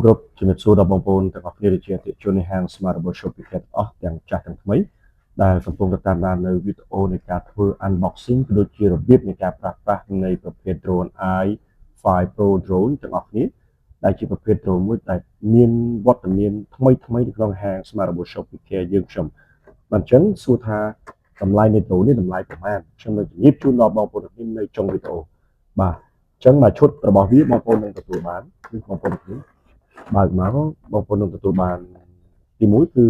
គ្រប់ជំរាបសួរដល់បងប្អូនទាំងអស់គ្នាដែលជាអតិថិជននៃហាង Smart Robot Shop ពីខេត្តអស់ទាំងចាស់ទាំងថ្មីដែលកំពុងតាមដាននៅវីដេអូនៃការធ្វើ unboxing ក៏ដូចជារបៀបនៃការប្រើប្រាស់នៃប្រភេទ drone i5 Pro drone ទាំងអស់គ្នាដែលជាប្រភេទ drone មួយដែលមានវត្តមានថ្មីនៅក្នុងហាង Smart Robot Shop ពីខេត្តយើងខ្ញុំបាទអញ្ចឹងសួរថាតម្លៃនៃ drone នេះតម្លៃប្រហែលខ្ញុំនឹងជម្រាបជូនដល់បងប្អូនទាំងនៅចុងវីដេអូបាទអញ្ចឹងមកឈុតរបស់វាបងប្អូននឹងទទួលបានគឺបងប្អូនទាំងបើកមកបងប្អូននឹងទទួលបានទី1គឺ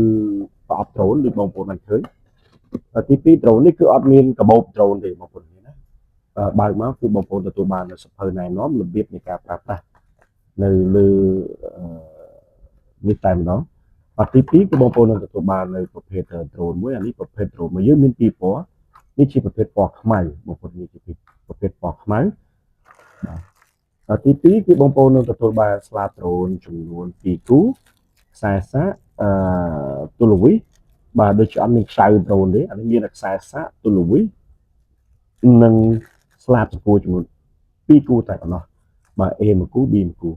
ប្រអប់ drone ដូចបងប្អូនបានឃើញទី2 drone នេះគឺអត់មានកាបូប drone ទេបងប្អូនណាបើកមកគឺបងប្អូនទទួលបានសភៅណែនាំរបៀបនៃការប្រើប្រាស់នៅលើនេះតែម្ដងទី2គឺបងប្អូននឹងទទួលបាននៅប្រភេទ drone មួយអានេះប្រភេទ drone មួយយើងមានពីរពណ៌នេះជាប្រភេទពណ៌ខ្មៅបងប្អូននេះជាប្រភេទពណ៌ខ្មៅទី2គឺបងប្អូននឹងទទួលបានស្លាប drone ចំនួន2គូខ្សែសាកទូលវីសបាទដូចជាអត់មានខ្សៅ drone ទេអានេះមានខ្សែសាកទូលវីសនិងស្លាបចំពោះចំនួន2គូតែប៉ុណ្ណោះបាទ A មួយគូ B មួយគូ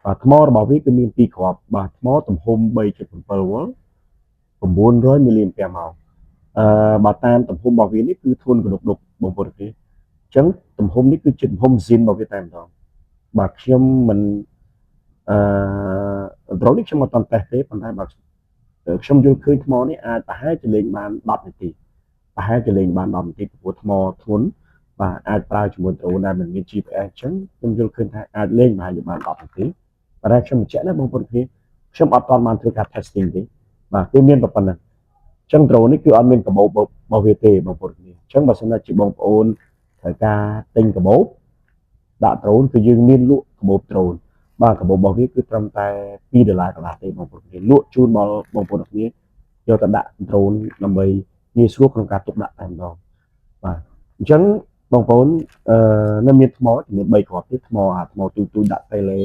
បាទថ្មរបស់វាគឺមាន2គ្រាប់បាទថ្មទំហំ 3.7 វ៉ុល900 មីលីអាំពែម៉ោងបាទតាមទំហំរបស់វានេះគឺធន់កណ្ដុកដុកបងប្អូនទេអញ្ចឹងទំហំនេះគឺជាទំហំ zin របស់វាតែម្ដងបាទខ្ញុំមិនdrone នេះខ្ញុំមិនតន់តេស្តទេប៉ុន្តែបាទខ្ញុំយល់ឃើញថ្មនេះអាចប្រហែលជាលេងបាន10នាទីប្រហែលជាលេងបាន10នាទីព្រោះថ្មធ្ងន់បាទអាចប្រើជាមួយ drone ដែលមិនមាន GPS អញ្ចឹងខ្ញុំយល់ឃើញថាអាចលេងបាន10នាទីប៉ុន្តែខ្ញុំបញ្ជាក់ណាបងប្អូនគ្នាខ្ញុំអត់តន់បានធ្វើការ testing ទេបាទគឺមានប៉ុណ្ណឹងអញ្ចឹង drone នេះគឺអត់មានកាបូបរបស់វាទេបងប្អូនគ្នាអញ្ចឹងបើសិនជាបងប្អូនត្រូវការទិញកាបូបដាក់ drone គឺយើងមានលក់កាបូប drone បាទកាបូបរបស់វាគឺត្រឹមតែ$2កន្លះទេបងប្អូនគ្នាលក់ជូនដល់បងប្អូនគ្នាយកទៅដាក់ drone ដើម្បីងាយស្រួលក្នុងការទុកដាក់តែម្ដងបាទអញ្ចឹងបងប្អូននៅមានថ្មចំនួន3គ្រាប់ទៀតថ្មទូដាក់ tele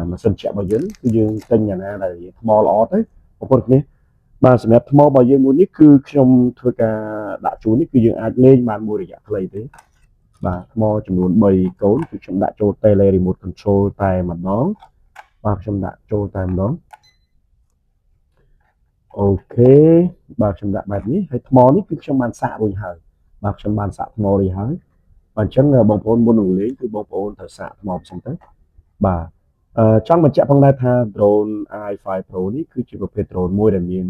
ម៉ាស៊ីនជែករបស់យើងគឺយើងទិញយ៉ាងណាដែលថ្មល្អទៅបងប្អូនគ្នាបាទសម្រាប់ថ្មរបស់យើងមួយនេះគឺខ្ញុំធ្វើការដាក់ជូននេះគឺយើងអាចលេងបានមួយរយៈខ្លីទេបាទថ្មចំនួន3កូនគឺខ្ញុំដាក់ចូល tele remote control តែម្ដងបាទខ្ញុំដាក់ចូលតែម្ដងអូខេបាទខ្ញុំដាក់បែបនេះហើយថ្មនេះគឺខ្ញុំបានសាករួចហើយបាទខ្ញុំបានសាកថ្មរួចហើយបាទអញ្ចឹងបងប្អូនមុននឹងលេងគឺបងប្អូនត្រូវសាកថ្មផ្សេងទៅបាទចង់បញ្ជាក់ផងដែរថា drone i5 Pro នេះគឺជាប្រភេទ drone មួយដែលមាន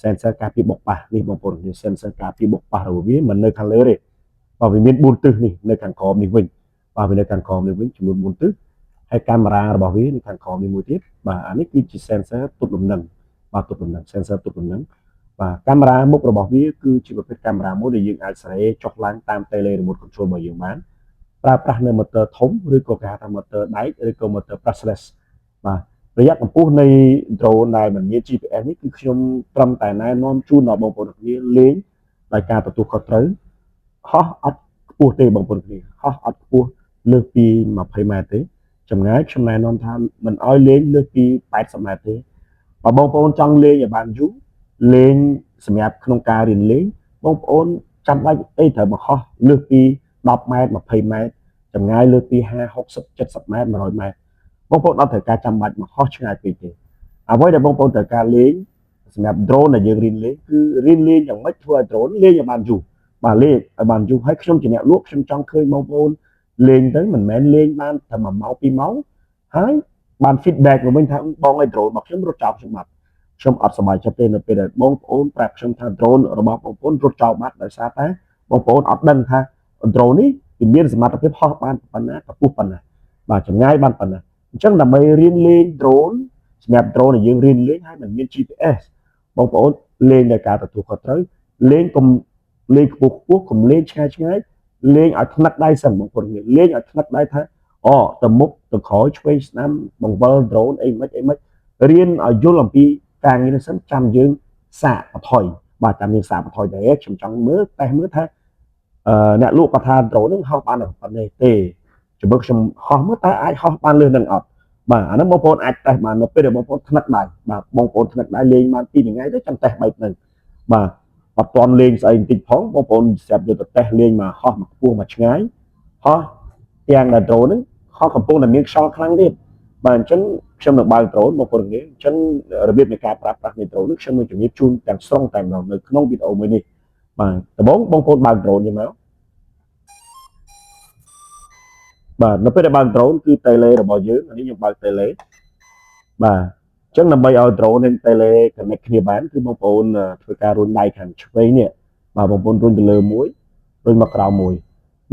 sensor ការពារបុកប៉ះនេះបងប្អូនមាន sensor ការពារបុកប៉ះរបស់វាមិននៅខាងលើទេបាទវាមាន4ទិសនេះនៅខាងក្រោមនេះវិញបាទវានៅខាងក្រោមនេះវិញចំនួន4ទិសហើយកាមេរ៉ារបស់វានៅខាងក្រោមនេះមួយទៀតបាទអានេះគឺជា sensor ទប់លំនឹងបាទទប់លំនឹង sensor ទប់លំនឹងបាទកាមេរ៉ាមុខរបស់វាគឺជាប្រភេទកាមេរ៉ាមួយដែលយើងអាចសេរីចុះឡើងតាម tele remote control របស់យើងបានប្រើប្រាស់នៅ motor ធំឬក៏គេហៅថា motor ដែកឬក៏ motor brushless បាទរយៈកម្ពស់នៃ drone ដែលមិនមាន GPS នេះគឺខ្ញុំត្រឹមតែណែនាំជូនដល់បងប្អូនគ្នាលេងដោយការទទួលខុសត្រូវហោះអត់ខ្ពស់ទេបងប្អូនគ្នាហោះអត់ខ្ពស់លើសពី20ម៉ែត្រទេចម្ងាយខ្ញុំណែនាំថាមិនអោយលេងលើសពី80ម៉ែត្រទេបើបងប្អូនចង់លេងឲ្យបានយូរលេងសម្រាប់ក្នុងការរៀនលេងបងប្អូនចាំបាច់អីត្រូវមកហោះលើសពី10ម៉ែត្រ20ម៉ែត្រចម្ងាយលើសពី50 60 70ម៉ែត្រ100ម៉ែត្របងប្អូនអត់ត្រូវការចាំបាច់មកហោះឆ្ងាយពេកទេអ្វីដែលបងប្អូនត្រូវការលេងសម្រាប់ drone ដែលយើងរៀនលេងគឺរៀនលេងយ៉ាងម៉េចធ្វើឲ្យ drone លេងឲ្យបានយូរបាទលេងឲ្យបានយូរហើយខ្ញុំជាអ្នកលក់ខ្ញុំចង់ឃើញបងប្អូនលេងទៅមិនមែនលេងបានតែ1ម៉ោង2ម៉ោងហើយបាន feedback មកវិញថាបងឲ្យ drone របស់ខ្ញុំរត់ចោលខ្ញុំបាត់ខ្ញុំអត់សប្បាយចិត្តទេនៅពេលដែលបងប្អូនប្រាប់ខ្ញុំថា drone របស់បងប្អូនរត់ចោលបាត់ដោយសារតែបងប្អូនអត់ដឹងថា drone នេះវាមានសមត្ថភាពហោះបានប៉ុណ្ណាកម្ពស់ប៉ុណ្ណាបាទចម្ងាយបានប៉ុណ្ណាអញ្ចឹងដើម្បីរៀនលេង drone សម្រាប់ drone ដែលយើងរៀនលេងហើយមិនមាន GPS បងប្អូនលេងដោយការទទួលខុសត្រូវលេងកុំលេងខ្ពស់កុំលេងឆ្ងាយលេងឲ្យថ្នឹកដៃសិនបងប្អូនលេងឲ្យថ្នឹកដៃថាទៅមុខទៅក្រោយឆ្វេងស្ដាំបង្វិល drone អីមិនរៀនឲ្យយល់អំពីការងារនេះសិនចាំយើងសាកបន្ថយបាទចាំយើងសាកបន្ថយដែរខ្ញុំចង់មើលថាអ្នកលក់គាត់ថា drone នឹងហោះបានប៉ុណ្ណេះទេជំរឿខ្ញុំហោះមើលតើអាចហោះបានលឿននឹងអត់បាទអានោះបងប្អូនអាចតេស្តបាននៅពេលដែលបងប្អូនថ្នឹកដៃបាទបងប្អូនថ្នឹកដៃលេងបាន2ថ្ងៃទៅចាំតេស្តបែបហ្នឹងបាទអត់ទាន់លេងស្អីបន្តិចផងបងប្អូនស្រាប់យកទៅតេស្តលេងមកហោះមកខ្ពស់មកឆ្ងាយហោះទាំងដែល drone ហ្នឹងហោះកំពុងតែមានខ្យល់ខ្លាំងទៀត បាទអញ្ចឹងខ្ញុំនឹងបើកដ្រូនបងប្អូននេះអញ្ចឹងរបៀបនៃការប្រើប្រាស់នៃដ្រូននេះខ្ញុំនឹងជំរាបជូនទាំងស្រុងតែម្ដងនៅក្នុងវីដេអូមួយនេះបាទដំបូងបងប្អូនបើកដ្រូននេះមកបាទនៅពេលដែលបើកដ្រូនគឺ tele របស់យើងនេះខ្ញុំបើក tele បាទអញ្ចឹងដើម្បីឲ្យ drone និង tele connect គ្នាបានគឺបងប្អូនធ្វើការរុញដៃខាងឆ្វេងនេះបាទបងប្អូនរុញទៅលើមួយរុញមកក្រោមមួយ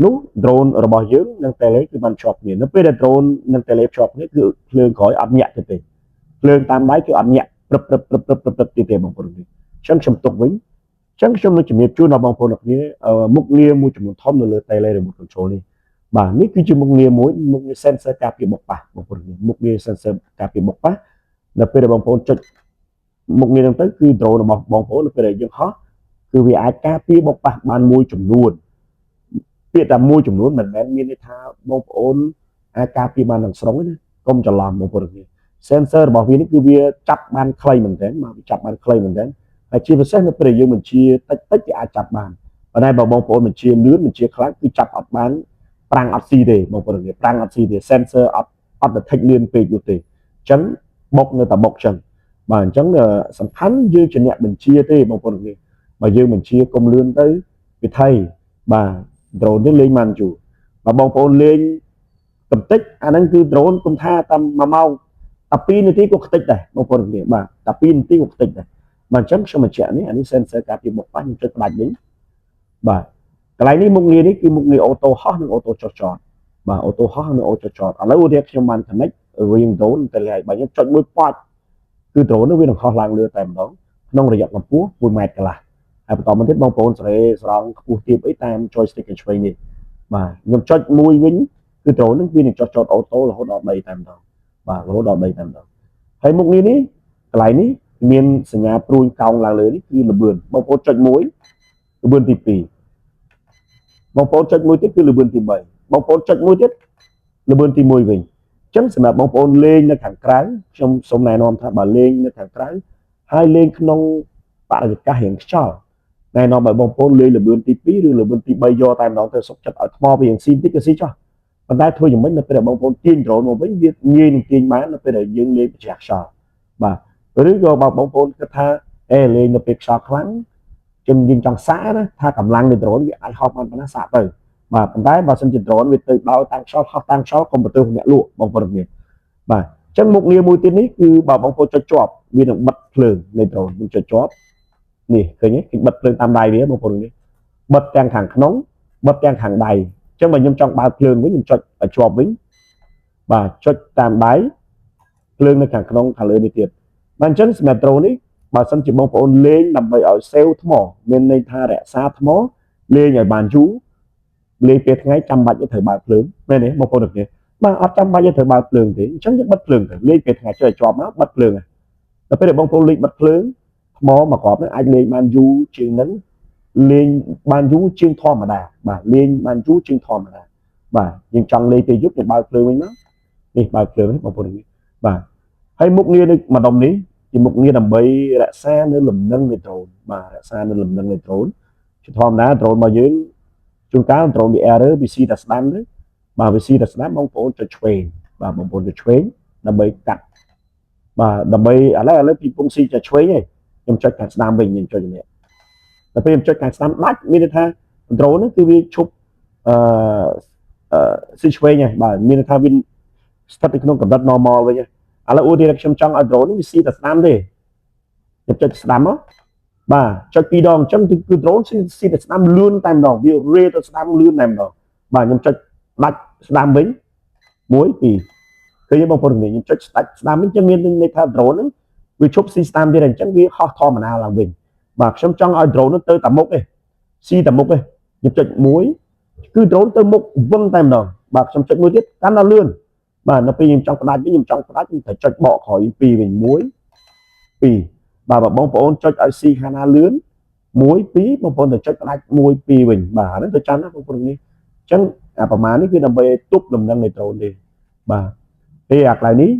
នោះ drone របស់យើងនិង tele គឺបានជាប់គ្នានៅពេលដែល drone និង tele ជាប់គ្នាគឺភ្លើងក្រោយអត់ញាក់ទេភ្លើងតាមដៃគឺអត់ញាក់ព្រឹបទេបងប្អូននេះអញ្ចឹងខ្ញុំទុកវិញអញ្ចឹងខ្ញុំនឹងជំរាបជូនដល់បងប្អូនគ្នាមុខងារមួយចំនួនធំនៅលើ tele remote control នេះបាទនេះគឺជាមុខងារមួយមុខងារ sensor ការពារបុកប៉ះបងប្អូនមុខងារ sensor ការពារបុកប៉ះនៅពេលដែលបងប្អូនចុចមុខងារហ្នឹងទៅគឺ drone របស់បងប្អូននៅពេលដែលយើងហោះគឺវាអាចការពារបុកប៉ះបានមួយចំនួនពាក្យតែមួយចំនួនមិនមែនមានន័យថាបងប្អូនអាចការពារបានទាំងស្រុងទេណាកុំច្រឡំបងប្អូនគ្នា sensor របស់វានេះគឺវាចាប់បានខ្លីមែនទែនមកវាចាប់បានខ្លីមែនទែនហើយជាពិសេសនៅពេលដែលយើងបញ្ជាតិចវាអាចចាប់បានប៉ុន្តែបើបងប្អូនបញ្ជាលឿនបញ្ជាខ្លាំងគឺចាប់អត់បានប្រាំងអត់ស៊ីទេបងប្អូនគ្នាប្រាំងអត់ស៊ីទេ sensor អត់ detect លឿនពេកនោះទេអញ្ចឹងបុកនៅតែបុកចឹងបាទអញ្ចឹងសំខាន់យើងជាអ្នកបញ្ជាទេបងប្អូនគ្នាបើយើងបញ្ជាកុំលឿនទៅវិធីបាទ drone នេះលេងបានយូរបើបងប្អូនលេងកំតិចអាហ្នឹងគឺ drone គុំថាតាម1ម៉ោងតែ2នាទីក៏ខ្ទេចដែរបងប្អូនគ្នាបាទតែ2នាទីក៏ខ្ទេចដែរបាទអញ្ចឹងខ្ញុំបញ្ជាក់នេះអានេះ sensor ការពារបុកប៉ះខ្ញុំចុចផ្ដាច់វិញបាទកន្លែងនេះមុខងារនេះគឺមុខងារអូតូហោះនិងអូតូចុះចតបាទអូតូហោះនិងអូតូចុះចតឥឡូវឧទាហរណ៍ខ្ញុំបាន connect រៀង drone ទៅលើបើខ្ញុំចុចមួយប៉ាច់គឺ drone នេះវានឹងហោះឡើងលើតែម្ដងក្នុងរយៈកម្ពស់1ម៉ែត្រកន្លះហើយបន្តមកទៀតបងប្អូនសេរីស្រង់ខ្ពស់ទាបអីតាម joystick ខាងឆ្វេងនេះបាទខ្ញុំចុចមួយវិញគឺ drone នឹងវានឹងចុះចតអូតូរហូតដល់ដីតែម្ដងបាទរហូតដល់ដីតែម្ដងហើយមុខងារនេះកន្លែងនេះមានសញ្ញាព្រួញកោងឡើងលើនេះគឺលបឿនបងប្អូនចុចមួយលបឿនទី2បងប្អូនចុចមួយទៀតគឺលបឿនទី3បងប្អូនចុចមួយទៀតលបឿនទី1វិញអញ្ចឹងសម្រាប់បងប្អូនលេងនៅខាងក្រៅខ្ញុំសូមណែនាំថាបើលេងនៅខាងក្រៅហើយលេងក្នុងបរិយាកាសរៀងខ្យល់ណែនាំឲ្យបងប្អូនលេងលបឿនទី2ឬលបឿនទី3យកតែម្ដងទៅសុខចិត្តឲ្យថ្មវារៀងស៊ីបន្តិចក៏ស៊ីចុះប៉ុន្តែធ្វើយ៉ាងម៉េចនៅពេលដែលបងប្អូនទាញ drone មកវិញវាងាយនឹងទាញបាននៅពេលដែលយើងលេងប្រជះខ្យល់បាទឬក៏បើបងប្អូនគិតថាលេងនៅពេលខ្យល់ខ្លាំងយើងចង់សាកណាថាកម្លាំងនៃ drone វាអាចហោះបានប៉ុណ្ណាសាកទៅបាទប៉ុន្តែបើសិនជា drone វាទៅដោយតាមខ្យល់ហោះតាមខ្យល់កុំបន្ទើសអ្នកលក់បងប្អូនមានបាទអញ្ចឹងមុខងារមួយទៀតនេះគឺបើបងប្អូនចុចជាប់វានឹងបិទភ្លើងនៃ drone វាចុចជាប់នេះឃើញទេគេបិទភ្លើងតាមដៃវាបងប្អូននេះបិទទាំងខាងក្នុងបិទទាំងខាងដៃអញ្ចឹងបើខ្ញុំចង់បើកភ្លើងវិញខ្ញុំចុចឲ្យជាប់វិញបាទចុចតាមដៃភ្លើងនៅខាងក្នុងខាងលើនេះទៀតបាទអញ្ចឹងសម្រាប់ drone នេះបើសិនជាបងប្អូនលេងដើម្បីឲ្យសេវថ្មមានន័យថារក្សាថ្មលេងឲ្យបានយូរលេងពេលថ្ងៃចាំបាច់ត្រូវបើកភ្លើងមែនទេបងប្អូនទាំងគ្នាបាទអត់ចាំបាច់ត្រូវបើកភ្លើងទេអញ្ចឹងយើងបិទភ្លើងទៅលេងពេលថ្ងៃចុចជាប់មកបិទភ្លើងដល់ពេលដែលបងប្អូនលេងបិទភ្លើងថ្មមួយគ្រាប់ហ្នឹងអាចលេងបានយូរជាងហ្នឹងលេងបានយូរជាងធម្មតាបាទលេងបានយូរជាងធម្មតាបាទយើងចង់លេងពេលយប់យើងបើកភ្លើងវិញមកនេះបើកភ្លើងបងប្អូននេះបាទហើយមុខងារនេះម្ដុំនេះជាមុខងារដើម្បីរក្សានៅលំនឹងនៃ drone បាទរក្សានៅលំនឹងនៃ drone ជាធម្មតា drone របស់យើងជួនកាល drone វា error វាស៊ីតែស្ដាំទេបាទវាស៊ីតែស្ដាំបងប្អូនចុចឆ្វេងបាទបងប្អូនចុចឆ្វេងដើម្បីកាត់បាទដើម្បីឥឡូវពីពងស៊ីចុចឆ្វេងឯងខ្ញុំចុចខាងស្ដាំវិញខ្ញុំចុចនេះដល់ពេលខ្ញុំចុចខាងស្ដាំដាច់មានន័យថា drone ហ្នឹងគឺវាឈប់ស៊ីឆ្វេងឯងបាទមានន័យថាវាស្ថិតនៅក្នុងកម្រិត normal វិញឥឡូវឧទាហរណ៍ខ្ញុំចង់ឲ្យ drone នេះវាស៊ីតែស្ដាំទេខ្ញុំចុចស្ដាំមកបាទចុចពីរដងអញ្ចឹងគឺ drone ស៊ីតែស្ដាំលឿនតែម្ដងវារេទៅស្ដាំលឿនតែម្ដងបាទខ្ញុំចុចដាច់ស្ដាំវិញ1 2ឃើញបងប្អូនខ្ញុំចុចដាច់ស្ដាំវិញចឹងមានន័យថា drone ហ្នឹងវាឈប់ស៊ីស្ដាំទៀតអញ្ចឹងវាហោះធម្មតាឡើងវិញបាទខ្ញុំចង់ឲ្យ drone ហ្នឹងទៅតែមុខទេស៊ីតែមុខទេខ្ញុំចុច1គឺ drone ទៅមុខវឹងតែម្ដងបាទខ្ញុំចុចមួយទៀតកាន់តែលឿនបាទនៅពេលខ្ញុំចង់ផ្ដាច់វិញខ្ញុំត្រូវចុចបកក្រោយ2វិញ1 2បាទបងប្អូនចុចឲ្យស៊ីខាងណាលឿន1 2បងប្អូនទៅចុចផ្ដាច់1 2វិញបាទហ្នឹងទៅចាំណាបងប្អូននេះអញ្ចឹងអាប្រមាណនេះគឺដើម្បីទប់លំនឹងនៃ drone ទេបាទពេលអាកន្លែងនេះ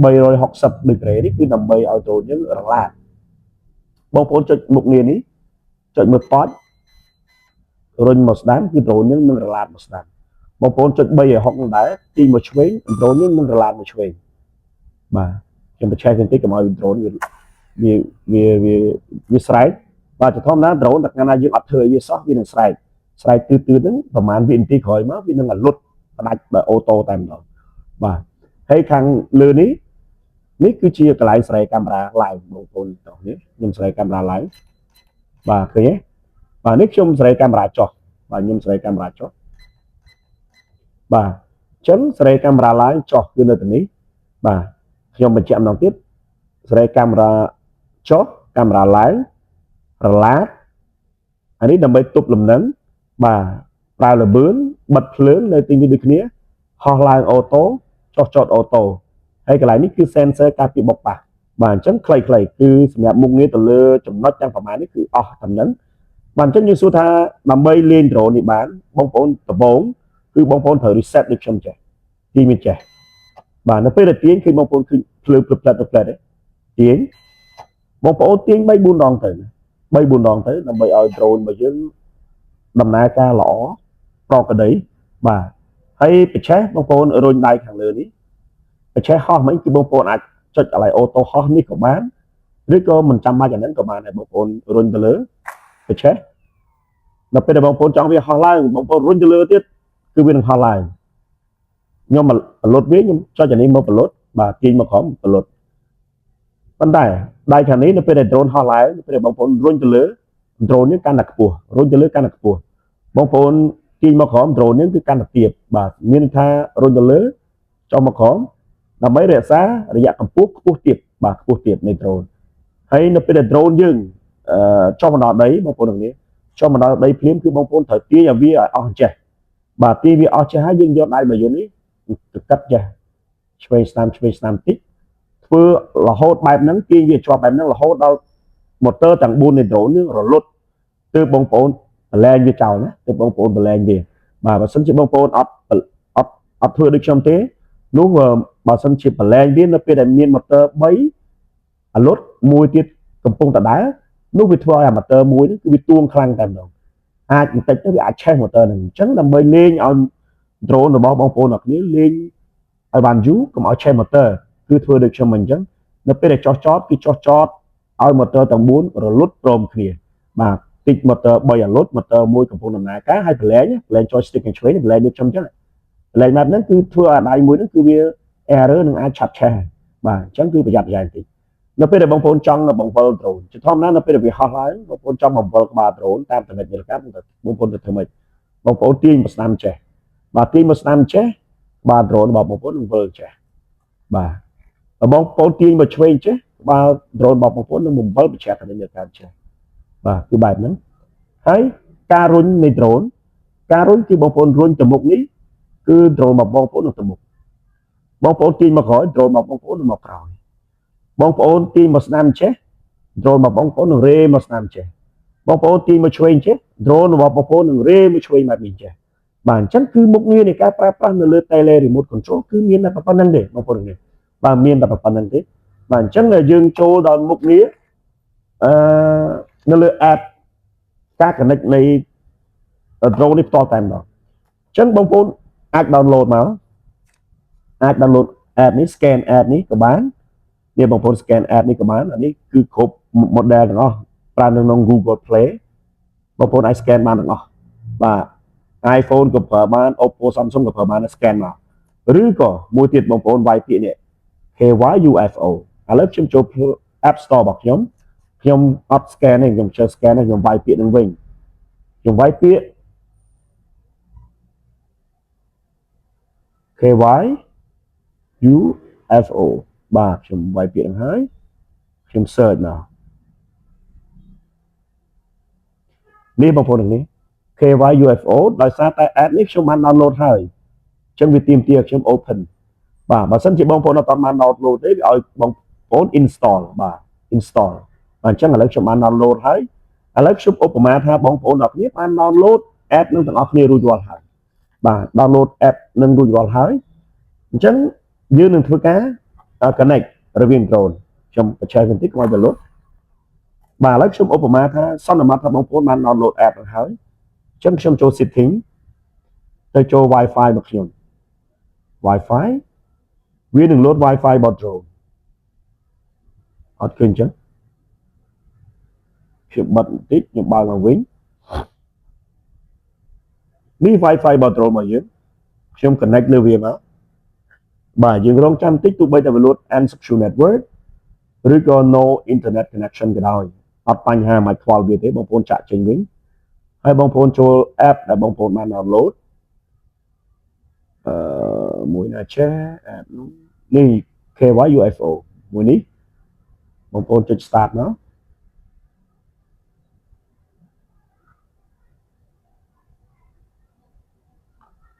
360 degree នេះគឺដើម្បីឲ្យ drone យើងរលាតបងប្អូនចុចមុខងារនេះចុចមើលប៉តរុញមកស្ដាំគឺ drone យើងនឹងរលាតមកស្ដាំបងប្អូនចុច360ដែរទីមកឆ្វេង drone យើងនឹងរលាតមកឆ្វេង បាទខ្ញុំបញ្ឆេះបន្តិចកុំឲ្យ drone វាស្រែកបាទធម្មតា drone តែកាលណាយើងអត់ធ្វើឲ្យវាសោះវានឹងស្រែកទឺហ្នឹងប្រហែលវិនាទីក្រោយមកវានឹងលុតផ្ដាច់ដោយអូតូតែម្ដងបាទហើយខាងលើនេះគឺជាកន្លែងស្រែកកាមេរ៉ាឡើងបងប្អូនទាំងនេះខ្ញុំស្រែកកាមេរ៉ាឡើងបាទឃើញទេបាទនេះខ្ញុំស្រែកកាមេរ៉ាចុះបាទខ្ញុំស្រែកកាមេរ៉ាចុះបាទអញ្ចឹងស្រែកកាមេរ៉ាឡើងចុះគឺនៅទីនេះបាទខ្ញុំបញ្ជាក់ម្ដងទៀតស្រែកកាមេរ៉ាចុះកាមេរ៉ាឡើងរឡាតអានេះដើម្បីទប់លំនឹងបាទប្រើលបឿនបិទភ្លើងនៅទីនេះដូចគ្នាហោះឡើងអូតូចុះចតអូតូហើយកន្លែងនេះគឺ sensor ការពារបុកប៉ះបាទអញ្ចឹងខ្លីៗគឺសម្រាប់មុខងារទៅលើចំណុចទាំងប្រមាណនេះគឺអស់តំណឹងបាទអញ្ចឹងយើងសួរថាដើម្បីលេង drone នេះបានបងប្អូនដំបូងគឺបងប្អូនត្រូវ reset ដូចខ្ញុំចេះទីមានចេះបាទនៅពេលដែលទាញគឺបងប្អូនគឺភ្លើងផ្លិតទេទាញបងប្អូនទាញ3 4ដងទៅ3 4ដងទៅដើម្បីឲ្យ drone របស់យើងដំណើរការល្អប្រកក្តីបាទហើយបច្ចេកបងប្អូនរុញដៃខាងលើនេះបច្ចេកហោះមិញគឺបងប្អូនអាចចុចកន្លែងអូតូហោះនេះក៏បានឬក៏មិនចាំបាច់អាហ្នឹងក៏បានដែរបងប្អូនរុញទៅលើបច្ចេកដល់ពេលដែលបងប្អូនចង់វាហោះឡើងបងប្អូនរុញទៅលើទៀតគឺវានឹងហោះឡើងខ្ញុំបលត់វាខ្ញុំចុចអានេះមកបលត់បាទទាញមកក្រោមបលត់ប៉ុន្តែដៃខាងនេះនៅពេលដែល drone ហោះឡើងនៅពេលដែលបងប្អូនរុញទៅលើ drone នេះកាន់តែខ្ពស់រុញទៅលើកាន់តែខ្ពស់បងប្អូនទាញមកក្រោម drone នេះគឺកាន់តែទាបបាទមានថារុញទៅលើចុះមកក្រោមដើម្បីរក្សារយៈកម្ពស់ខ្ពស់ទាបបាទខ្ពស់ទាបនៃ drone ហើយនៅពេលដែល drone យើងចុះមកដល់ដីបងប្អូនទាំងនេះចុះមកដល់ដីភ្លាមគឺបងប្អូនត្រូវទាញឲ្យវាអស់អញ្ចេះបាទទាញវាអស់ចេះហើយយើងយកដៃរបស់យើងនេះទៅកាត់ចេះឆ្វេងស្ដាំតិចធ្វើរហូតបែបហ្នឹងទាញវាជាប់បែបហ្នឹងរហូតដល់ motor ទាំង4នៃ drone នេះរលត់ទើបបងប្អូនបលែងវាចោលណាទើបបងប្អូនបលែងវាបាទបើសិនជាបងប្អូនអត់ធ្វើដូចខ្ញុំទេនោះបើសិនជាបលែងវានៅពេលដែលមាន motor 3អាលុតមួយទៀតកំពុងតដើរនោះវាធ្វើឲ្យអា motor មួយនេះគឺវាទួងខ្លាំងតែម្ដងអាចបន្តិចទៅវាអាចឆេះ motor ហ្នឹងអញ្ចឹងដើម្បីលេងឲ្យ drone របស់បងប្អូនអរគ្នាលេងឲ្យបានយូរកុំឲ្យឆេះ motor គឺធ្វើដូចខ្ញុំអញ្ចឹងនៅពេលដែលចោះចតគឺចោះចតឲ្យ motor ទាំង4រលត់ព្រមគ្នាបាទតិច motor 3អាលុត motor 1កំពុងដំណើរការហើយបលែង joystick ខាងឆ្វេងបលែងដូចខ្ញុំអញ្ចឹងបលែងបែបហ្នឹងគឺធ្វើឲ្យដៃមួយហ្នឹងគឺវា error នឹងអាចឆាប់ឆេះបាទអញ្ចឹងគឺប្រយ័ត្នប្រយែងតិចនៅពេលដែលបងប្អូនចង់បង្វិល drone ជាធម្មតានៅពេលដែលវាហោះឡើងបងប្អូនចង់បង្វិលក្បាល drone តាមចំណុចយន្តការបងប្អូនទៅធ្វើម៉េចបងប្អូនទាញមកស្ដាំចេះបាទទាញមកស្ដាំចេះក្បាល drone របស់បងប្អូននឹងវិលចេះបាទបងប្អូនទាញមកឆ្វេងចេះក្បាល drone របស់បងប្អូននឹងបង្វិលបញ្ជាក់ចំណុចយន្តការចេះបាទគឺបែបហ្នឹងហើយការរុញនៃ drone ការរុញគឺបងប្អូនរុញទៅមុខនេះគឺ drone របស់បងប្អូននឹងទៅមុខបងប្អូនទាញមកក្រោយ drone របស់បងប្អូននឹងមកក្រោយបងប្អូនទាញមកស្ដាំចេះ drone របស់បងប្អូននឹងរេមកស្ដាំចេះបងប្អូនទាញមកឆ្វេងចេះ drone របស់បងប្អូននឹងរេមកឆ្វេងបែបនេះចេះបាទអញ្ចឹងគឺមុខងារនៃការប្រើប្រាស់នៅលើ tele remote control គឺមានតែប៉ុណ្្នឹងទេបងប្អូននេះបាទមានតែប៉ុណ្្នឹងទេបាទអញ្ចឹងយើងចូលដល់មុខងារនៅលើ app ការ connect នៃ drone នេះផ្ទាល់តែម្ដងអញ្ចឹងបងប្អូនអាច download មកអាច download app នេះ scan app នេះក៏បាននេះបងប្អូន scan app នេះក៏បានអានេះគឺគ្រប់ model ទាំងអស់ប្រើនៅក្នុង Google Play បងប្អូនអាច scan បានទាំងអស់បាទ iPhone ក៏ប្រើបាន Oppo Samsung ក៏ប្រើបាន scan មកឬក៏មួយទៀតបងប្អូនវាយពាក្យនេះ KYUFO ឥឡូវខ្ញុំចូល App Store របស់ខ្ញុំអត់ scan ទេខ្ញុំចូល scan ទេខ្ញុំវាយពាក្យនឹងវិញខ្ញុំវាយពាក្យ KYUFO បាទខ្ញុំវាយពាក្យនឹងហើយខ្ញុំ search មកនេះបងប្អូននេះ KYUFO ដោយសារតែ app នេះខ្ញុំបាន download ហើយអញ្ចឹងវាទាមទារខ្ញុំ open បាទបើសិនជាបងប្អូនអត់បាន download ទេវាឲ្យបងប្អូន install បាទ install បាទអញ្ចឹងឥឡូវខ្ញុំបាន download ហើយឥឡូវខ្ញុំឧបមាថាបងប្អូនអ្នកគ្នាបាន download app នឹងទាំងអស់គ្នារួចរាល់ហើយបាទ download app នឹងរួចរាល់ហើយអញ្ចឹងយើងនឹងធ្វើការ connect រវាង drone ខ្ញុំបញ្ជាក់បន្តិចកុំឲ្យវាលុតបាទឥឡូវខ្ញុំឧបមាថាសន្មតថាបងប្អូនបាន download app ទៅហើយអញ្ចឹងខ្ញុំចូល setting ទៅចូល Wi-Fi របស់ខ្ញុំ Wi-Fi វានឹង load Wi-Fi របស់ drone អត់ឃើញចឹងខ្ញុំបិទបន្តិចខ្ញុំបើកមកវិញនេះ Wi-Fi បត្រមកយើងខ្ញុំ connect លើវាមកបាទយើងរងចាំតិចទោះបីតែវាលួត unsecure network ឬក៏ no internet connection ក៏ដោយអត់បញ្ហាមិនខ្វល់វាទេបងប្អូនចាក់ចេញវិញហើយបងប្អូនចូល app ដែលបងប្អូនបាន download មួយណាចេះ app នេះ KY UFO មួយនេះបងប្អូនចុច start មក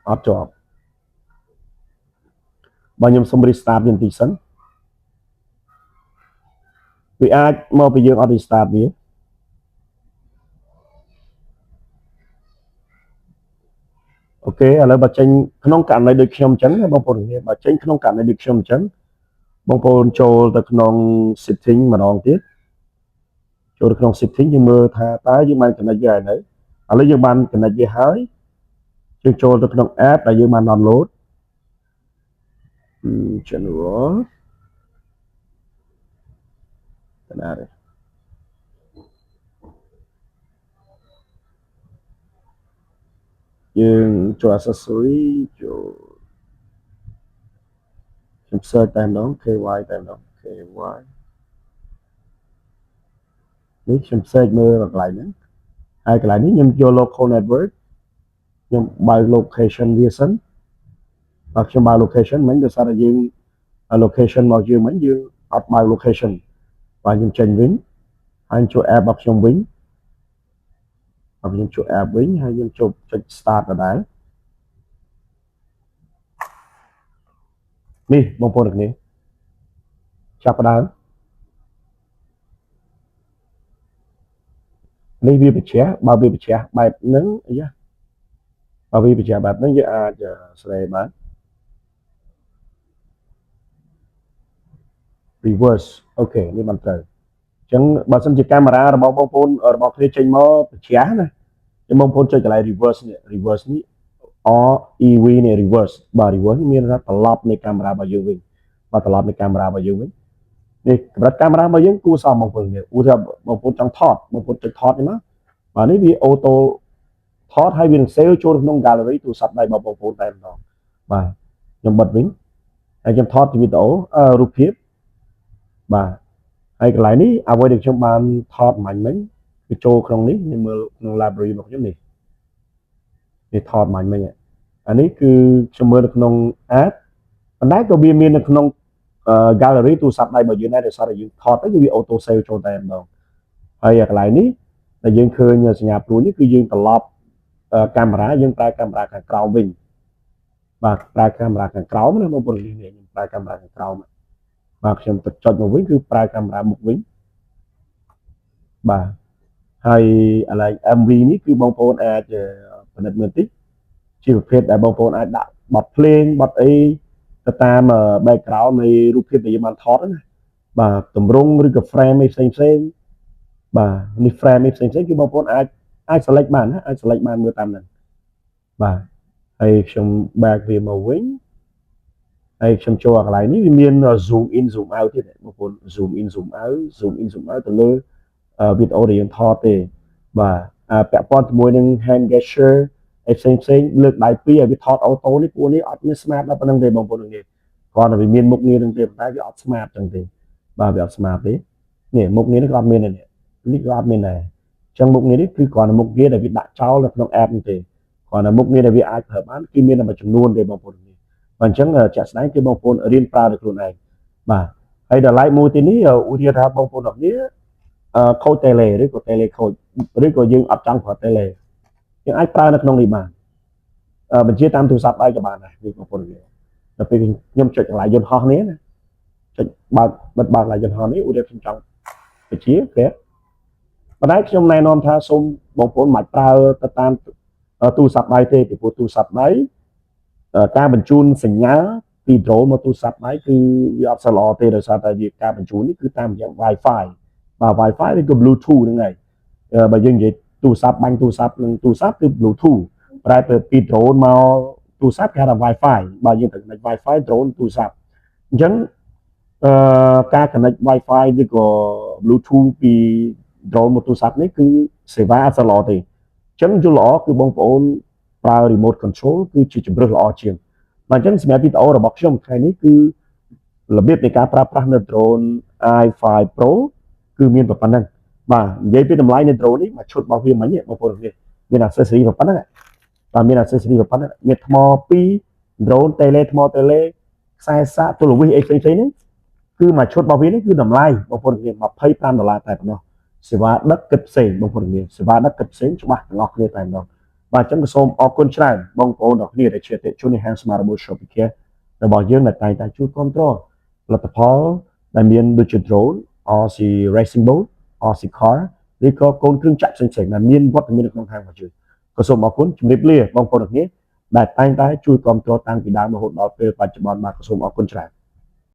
អត់ជាប់បើខ្ញុំសុំ restart វិញតិចសិនវាអាចមកពីយើងអត់ restart វាអូខេឥឡូវបើចេញក្នុងករណីដូចខ្ញុំអញ្ចឹងបងប្អូនបើចេញក្នុងករណីដូចខ្ញុំអញ្ចឹងបងប្អូនចូលទៅក្នុង setting ម្ដងទៀតចូលទៅក្នុង setting យើងមើលថាតើយើងបាន connect វាហើយឥឡូវយើងបាន connect វាហើយយើងចូលទៅក្នុង app ដែលយើងបាន download general ណាទេយើងចូល accessory ចូលខ្ញុំ search តែម្ដង KY តែម្ដង KY នេះខ្ញុំ search មើលកន្លែងហ្នឹងហើយកន្លែងនេះខ្ញុំយក local network ខ្ញុំបើក location វាសិនបើខ្ញុំបើក location មិញដោយសារតែយើង location មកយើងមិញយើងអត់បើក location បើខ្ញុំចេញវិញហើយចូល app របស់ខ្ញុំវិញហើយខ្ញុំចូល app វិញហើយខ្ញុំចូលចុច start ដដែលនេះបងប្អូនទាំងគ្នាចាប់ផ្ដើមនេះវាបញ្ជាបើវាបញ្ជាបែបហ្នឹងអីយ៉ាបើវាបញ្ជាបែបហ្នឹងយើងអាចស្ដីបាន reverse អូខេនេះបានត្រូវអញ្ចឹងបើសិនជាកាមេរ៉ារបស់បងប្អូនរបស់គ្នាចេញមកបញ្ជាណាចឹងបងប្អូនចុចកន្លែង reverse នេះ reverse នេះ REV នេះ reverse បាទ reverse មានន័យថាត្រឡប់នៃកាមេរ៉ារបស់យើងវិញបាទត្រឡប់នៃកាមេរ៉ារបស់យើងវិញនេះកម្រិតកាមេរ៉ារបស់យើងគួរសមបងប្អូននេះឧទាហរណ៍បងប្អូនចង់ថតបងប្អូនចុចថតនេះមកបាទនេះវាអូតូថតហើយវានឹង save ចូលក្នុង gallery ទូរស័ព្ទដៃរបស់បងប្អូនតែម្ដងបាទខ្ញុំបិទវិញហើយខ្ញុំថតវីដេអូរូបភាពបាទហើយកន្លែងនេះអ្វីដែលខ្ញុំបានថតមិញគឺចូលក្នុងនេះខ្ញុំមើលក្នុង library របស់ខ្ញុំនេះថតមិញអានេះគឺខ្ញុំមើលនៅក្នុង app ប៉ុន្តែក៏វាមាននៅក្នុង gallery ទូរស័ព្ទដៃរបស់យើងដែរដោយសារតែយើងថតទៅវា auto save ចូលតែម្ដងហើយកន្លែងនេះដែលយើងឃើញសញ្ញាព្រួយនេះគឺយើងត្រឡប់កាមេរ៉ាយើងប្រើកាមេរ៉ាខាងក្រោមវិញបាទប្រើកាមេរ៉ាខាងក្រោមណាបងប្អូននេះខ្ញុំប្រើកាមេរ៉ាខាងក្រោមបាទខ្ញុំចុចមកវិញគឺប្រើកាមេរ៉ាមុខវិញបាទហើយឥឡូវ MV នេះគឺបងប្អូនអាចពិនិត្យមើលតិចជាប្រភេទដែលបងប្អូនអាចដាក់បទភ្លេងបទអីទៅតាម background នៃរូបភាពដែលយើងបានថតណាបាទតម្រង់ឬក៏ frame ផ្សេងបាទនេះ frame ផ្សេងគឺបងប្អូនអាច select បានណាអាច select បានមើលតាមហ្នឹងបាទហើយខ្ញុំ back វាមកវិញហើយខ្ញុំចូលកន្លែងនេះវាមាន zoom in zoom out ទៀតបងប្អូន zoom in zoom out ទៅលើវីដេអូដែលយើងថតទេបាទពាក់ព័ន្ធជាមួយនឹង hand gesture ផ្សេងលើកដៃពីរឲ្យវាថតអូតូនេះពួកនេះអត់មាន smart ដល់ប៉ុណ្្នឹងទេបងប្អូននេះគាត់តែវាមានមុខងារនឹងទេប៉ុន្តែវាអត់ smart ចឹងទេបាទវាអត់ smart ទេនេះមុខងារនេះក៏អត់មានដែរនេះក៏អត់មានដែរអញ្ចឹងមុខងារនេះគឺគ្រាន់តែមុខងារដែលវាដាក់ចោលនៅក្នុង app នេះទេគ្រាន់តែមុខងារដែលវាអាចប្រើបានគឺមានតែមួយចំនួនទេបងប្អូននេះបាទអញ្ចឹងជាក់ស្ដែងគឺបងប្អូនរៀនប្រើដោយខ្លួនឯងបាទហើយដល់ like មួយទីនេះឧទាហរណ៍ថាបងប្អូនរបស់គ្នាខូច tele ឬក៏ tele ខូចឬក៏យើងអត់ចង់ប្រើ tele យើងអាចប្រើនៅក្នុងនេះបានបញ្ជាតាមទូរស័ព្ទដៃក៏បានដែរនេះបងប្អូនដល់ពេលខ្ញុំចុចកន្លែងយន្តហោះនេះណាចុចបើកបិទបើកកន្លែងយន្តហោះនេះឧទាហរណ៍ខ្ញុំចង់បញ្ជាគេប៉ុន្តែខ្ញុំណែនាំថាសូមបងប្អូនមិនប្រើទៅតាមទូរស័ព្ទដៃទេពីព្រោះទូរស័ព្ទដៃការបញ្ជូនសញ្ញាពី drone មកទូរស័ព្ទដៃគឺវាអត់សូវល្អទេដោយសារតែវាការបញ្ជូននេះគឺតាមរយៈ Wi-Fi បាទ Wi-Fi ឬក៏ Bluetooth ហ្នឹងហើយបើយើងនិយាយទូរស័ព្ទបាញ់ទូរស័ព្ទនឹងទូរស័ព្ទគឺ Bluetooth ប្រែពី drone មកទូរស័ព្ទគេហៅថា Wi-Fi បើយើងទៅ connect Wi-Fi drone ទូរស័ព្ទអញ្ចឹង ការ connect Wi-Fi ឬក៏ Bluetooth ពី drone មកទូរស័ព្ទនេះគឺសេវាអត់សូវល្អទេអញ្ចឹងយល់ល្អគឺបងប្អូនប្រើ remote control គឺជាជម្រើសល្អជាងបាទអញ្ចឹងសម្រាប់វីដេអូរបស់ខ្ញុំថ្ងៃនេះគឺរបៀបនៃការប្រើប្រាស់នៅ drone i5 Pro គឺមានប៉ុណ្ណឹងបាទនិយាយពីតម្លៃនៃ drone នេះមកឈុតរបស់វាមិញបងប្អូនមាន accessory ប៉ុណ្ណឹងតែមាន accessory ប៉ុណ្ណឹងមានថ្ម2 drone tele ថ្ម tele ខ្សែសាកទូលវិសអីផ្សេងៗហ្នឹងគឺមួយឈុតរបស់វានេះគឺតម្លៃបងប្អូនគ្នា$25តែប៉ុណ្ណោះសេវាដឹកគិតផ្សេងបងប្អូនគ្នាសេវាដឹកគិតផ្សេងច្បាស់ទាំងអស់គ្នាតែម្ដងបាទអញ្ចឹងក៏សូមអរគុណច្រើនបងប្អូនទាំងគ្នាដែលជាអតិថិជននៃហាង Smart Robot Shopee របស់យើងដែលតែងតែជួយគ្រប់គ្រងផលិតផលដែលមានដូចជា drone RC Racing Boat RC Car ឬក៏កូនគ្រឿងចក្រផ្សេងៗដែលមានវត្តមាននៅក្នុងហាងរបស់យើងក៏សូមអរគុណជំរាបលាបងប្អូនទាំងគ្នាដែលតែងតែជួយគ្រប់គ្រងតាំងពីដើមរហូតដល់ពេលបច្ចុប្បន្នបាទក៏សូមអរគុណច្រើន